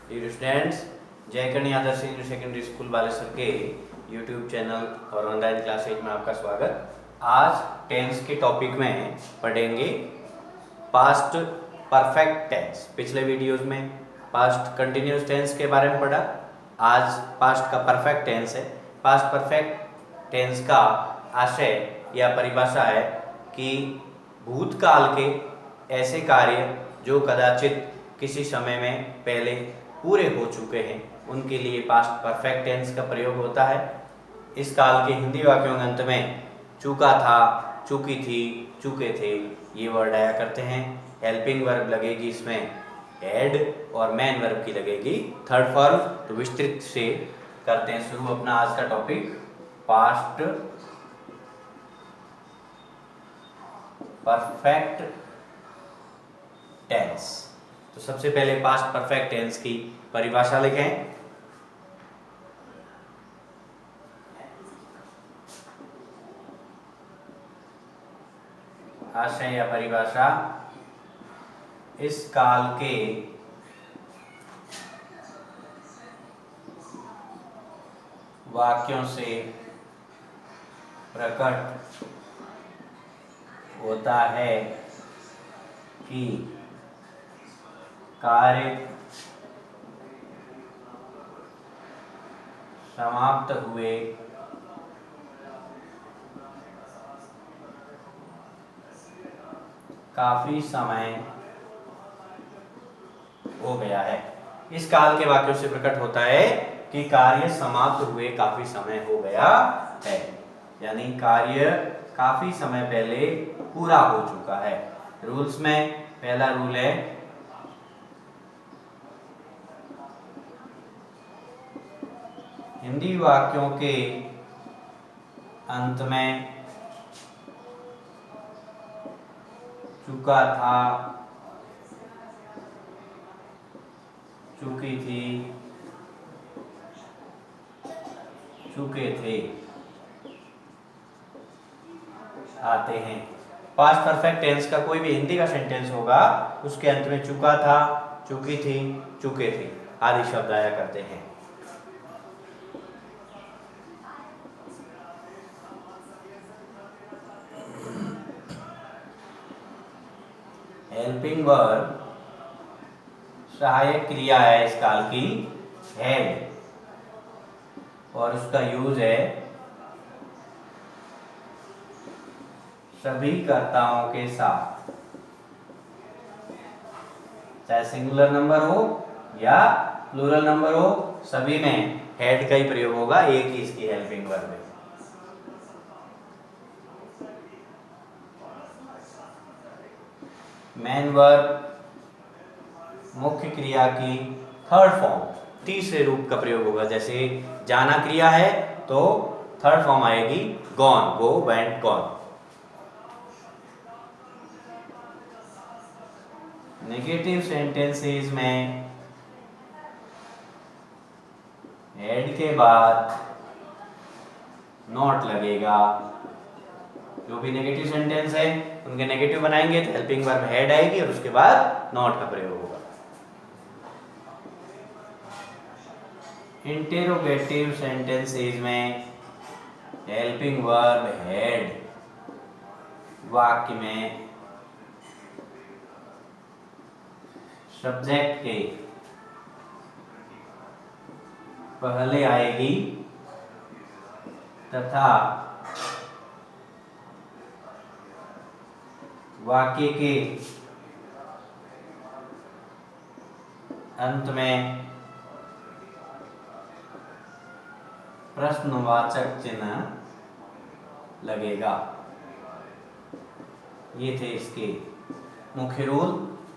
Dear students, जयकर्णी आदर्श senior secondary school Baleshwar के YouTube channel और online classes में आपका स्वागत। आज टेंस के टॉपिक में पढ़ेंगे पास्ट परफेक्ट टेंस। पिछले वीडियोस में पास्ट कंटिन्यूस टेंस के बारे में पढ़ा, आज पास्ट का परफेक्ट टेंस है। पास्ट परफेक्ट टेंस का आशय या परिभाषा है कि भूतकाल के ऐसे कार्य जो कदाचित किसी समय में पहले पूरे हो चुके हैं उनके लिए पास्ट परफेक्ट टेंस का प्रयोग होता है। इस काल के हिंदी वाक्यों के अंत में चूका था, चूकी थी, चूके थे ये वर्ड आया करते हैं। हेल्पिंग वर्ब लगेगी इसमें हैड और मेन वर्ब की लगेगी थर्ड फॉर्म। तो विस्तृत से करते हैं शुरू अपना आज का टॉपिक पास्ट परफेक्ट टेंस। तो सबसे पहले पास्ट परफेक्ट टेंस की परिभाषा लिखें। आशय या परिभाषा, इस काल के वाक्यों से प्रकट होता है कि कार्य समाप्त हुए काफी समय हो गया है। इस काल के वाक्यों से प्रकट होता है कि कार्य समाप्त हुए काफी समय हो गया है, यानी कार्य काफी समय पहले पूरा हो चुका है। रूल्स में पहला रूल है हिंदी वाक्यों के अंत में चूका था, चूकी थी, चूके थे आते हैं। पास्ट परफेक्ट टेंस का कोई भी हिंदी का सेंटेंस होगा उसके अंत में चूका था, चूकी थी, चूके थे आदि शब्द आया करते हैं। हेल्पिंग वर्ब सहायक क्रिया है इस काल की हैड, और उसका यूज है सभी कर्ताओं के साथ, चाहे सिंगुलर नंबर हो या प्लूरल नंबर हो, सभी में हैड का ही प्रयोग होगा। एक ही इसकी हेल्पिंग वर्ब है। मेन वर्ब मुख्य क्रिया की थर्ड फॉर्म, तीसरे रूप का प्रयोग होगा। जैसे जाना क्रिया है तो थर्ड फॉर्म आएगी गॉन, गो, वेंट, गॉन। नेगेटिव सेंटेंसेस में हेड के बाद नॉट लगेगा। जो भी नेगेटिव सेंटेंस है उनके नेगेटिव बनाएंगे तो हेल्पिंग वर्ब हेड आएगी और उसके बाद नॉट का प्रयोग होगा। इंटेरोगेटिव सेंटेंसेस में हेल्पिंग वर्ब हेड वाक्य में सब्जेक्ट के पहले आएगी तथा वाक्य के अंत में प्रश्नवाचक चिन्ह लगेगा। ये थे इसके मुख्य रूल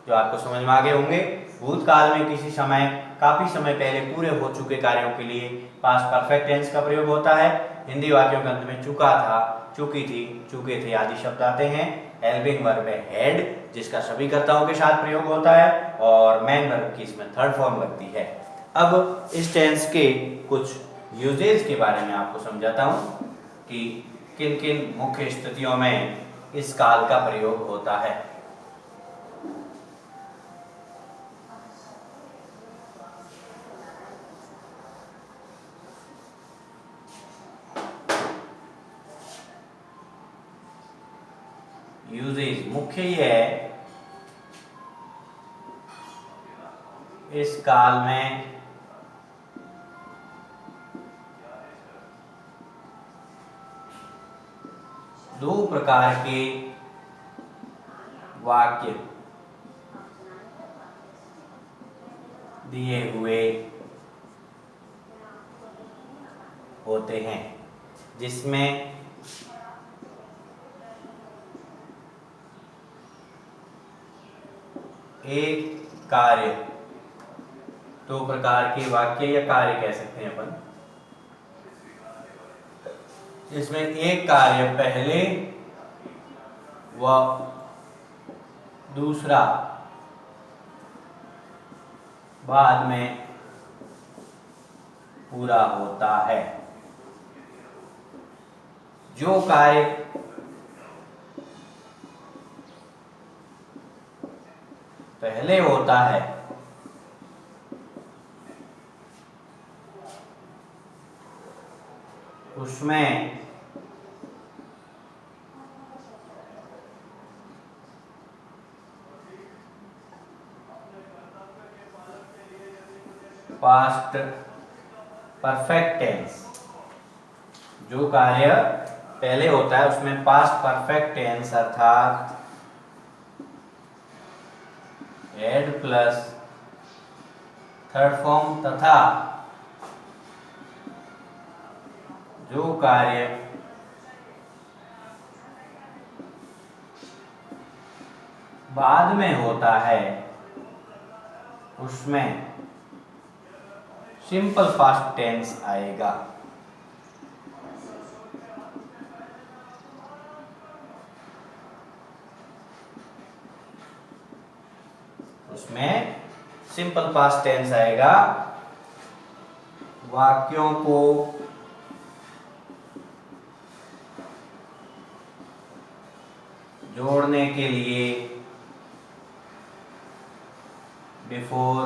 जो आपको समझ में आ गए होंगे। भूतकाल में किसी समय काफी समय पहले पूरे हो चुके कार्यों के लिए पास्ट परफेक्ट टेंस का प्रयोग होता है। हिंदी वाक्यों के अंत में चूका था, चूकी थी, चूके थे आदि शब्द आते हैं। हेल्पिंग वर्ब है हेड जिसका सभी कर्ताओं के साथ प्रयोग होता है, और मेन वर्ब की इसमें थर्ड फॉर्म लगती है। अब इस टेंस के कुछ यूजेज के बारे में आपको समझाता हूं कि किन किन मुख्य स्थितियों में इस काल का प्रयोग होता है। यूजेज मुख्य ये है इस काल में दो प्रकार के वाक्य दिए हुए होते हैं, जिसमें एक कार्य, दो प्रकार के वाक्य या कार्य कह सकते हैं अपन, जिसमें एक कार्य पहले व दूसरा बाद में पूरा होता है। जो कार्य पहले होता है उसमें पास्ट परफेक्ट टेंस, जो कार्य पहले होता है उसमें पास्ट परफेक्ट टेंस अर्थात हेड प्लस थर्ड फॉर्म, तथा जो कार्य बाद में होता है उसमें सिंपल पास्ट टेंस आएगा। उसमें सिंपल पास्ट टेंस आएगा। वाक्यों को जोड़ने के लिए बिफोर,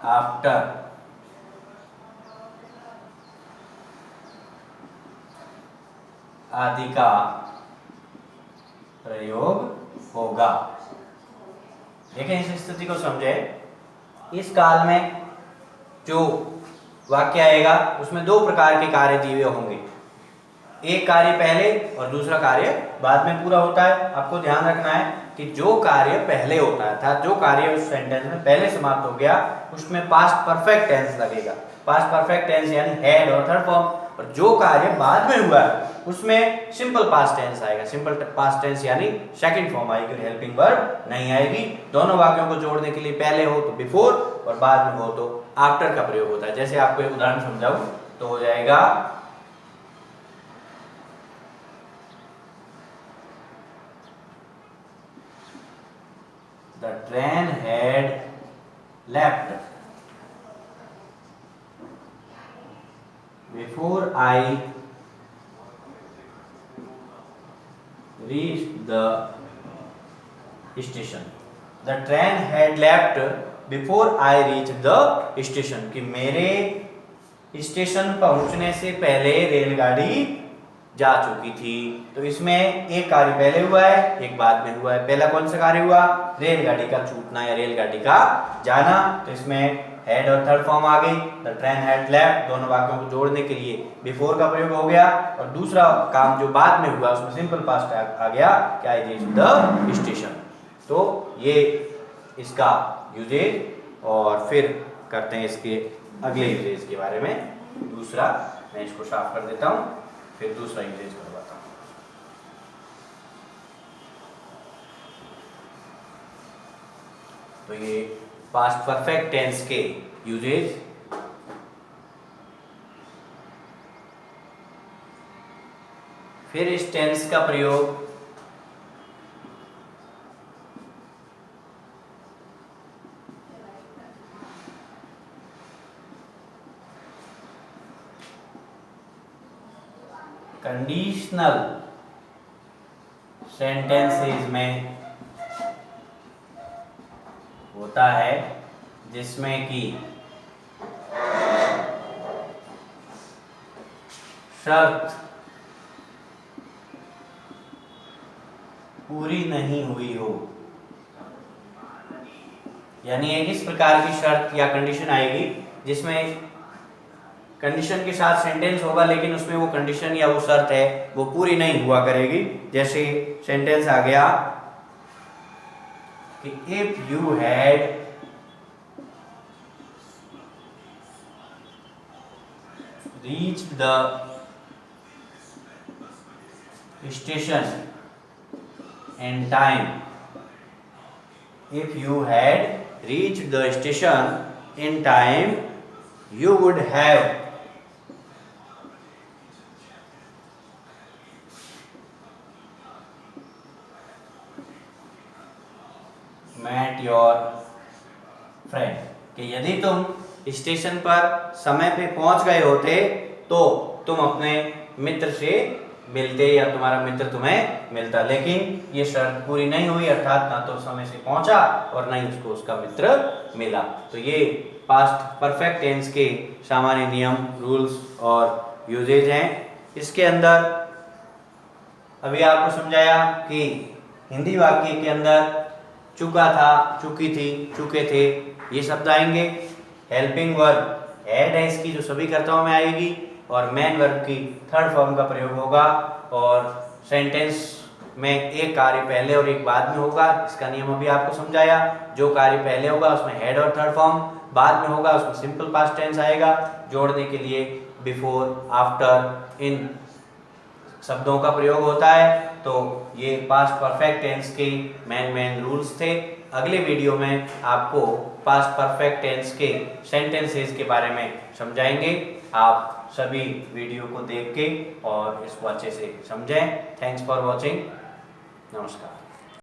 आफ्टर आदि का प्रयोग होगा। देखें, इस स्थिति को समझे। इस काल में जो वाक्य आएगा उसमें दो प्रकार के कार्य दिए हुए होंगे, एक कार्य पहले और दूसरा कार्य बाद में पूरा होता है। आपको ध्यान रखना है कि जो कार्य पहले होता है अर्थात जो कार्य उस सेंटेंस में पहले समाप्त हो गया उसमें पास्ट परफेक्ट टेंस लगेगा। पास्ट परफेक्ट टेंस यानी हेड और थर्ड फॉर्म, और जो कार्य बाद में हुआ है उसमें सिंपल पास्ट टेंस आएगा। सिंपल पास्ट टेंस यानी सेकंड फॉर्म आएगी, हेल्पिंग वर्ब नहीं आएगी। दोनों वाक्यों को जोड़ने के लिए पहले हो तो बिफोर और बाद में हो तो आफ्टर का प्रयोग होता है। जैसे आपको एक उदाहरण समझाऊं तो हो जाएगा, the train had left before I reached the station. The train had left before I reached the station, कि मेरे स्टेशन पहुंचने से पहले रेलगाड़ी जा चुकी थी। तो इसमें एक कार्य पहले हुआ है, एक बाद में हुआ है। पहला कौन सा कार्य हुआ? रेलगाड़ी का छूटना या रेलगाड़ी का जाना। तो इसमें हेड और थर्ड फॉर्म आ गई। द ट्रेन हैड लेफ्ट, दोनों वाक्यों को जोड़ने के लिए बिफोर का प्रयोग हो गया, और दूसरा काम जो बाद में हुआ उसमें सिंपल पास्ट आ गया, क्या आई रीच्ड द स्टेशन। तो ये इसका यूजेज, और फिर करते हैं इसके अगले यूजेज के बारे में। दूसरा, मैं इसको साफ कर देता हूँ, फिर दूसरा यूजेज करवाता हूँ। तो ये पास्ट परफेक्ट टेंस के यूजेज। फिर इस टेंस का प्रयोग कंडीशनल सेंटेंसेस में होता है, जिसमें कि शर्त पूरी नहीं हुई हो, यानी एक इस प्रकार की शर्त या कंडीशन आएगी जिसमें कंडीशन के साथ सेंटेंस होगा लेकिन उसमें वो कंडीशन या वो शर्त है वो पूरी नहीं हुआ करेगी। जैसे सेंटेंस आ गया कि if you had reached the station in time, if you had reached the station in time, you would have met your friend। कि यदि तुम स्टेशन पर समय पे पहुंच गए होते तो तुम अपने मित्र से मिलते या तुम्हारा मित्र तुम्हें मिलता, लेकिन ये शर्त पूरी नहीं हुई, अर्थात ना तो समय से पहुंचा और ना ही उसको उसका मित्र मिला। तो ये पास्ट परफेक्ट टेंस के सामान्य नियम, रूल्स और यूजेज हैं। इसके अंदर अभी आपको समझाया कि हिंदी वाक्य के अंदर चुका था, चुकी थी, चुके थे, ये शब्द आएंगे। हेल्पिंग वर्ब हैड है इसकी, जो सभी कर्ताओं में आएगी, और मेन वर्ब की थर्ड फॉर्म का प्रयोग होगा, और सेंटेंस में एक कार्य पहले और एक बाद में होगा। इसका नियम अभी आपको समझाया। जो कार्य पहले होगा उसमें हेड और थर्ड फॉर्म, बाद में होगा उसमें सिंपल पास्ट टेंस आएगा। जोड़ने के लिए बिफोर, आफ्टर, इन शब्दों का प्रयोग होता है। तो ये पास्ट परफेक्ट टेंस के मेन रूल्स थे। अगले वीडियो में आपको पास्ट परफेक्ट टेंस के सेंटेंसेस के बारे में समझाएंगे। आप सभी वीडियो को देख के और इसको अच्छे से समझें। Thanks for watching. नमस्कार।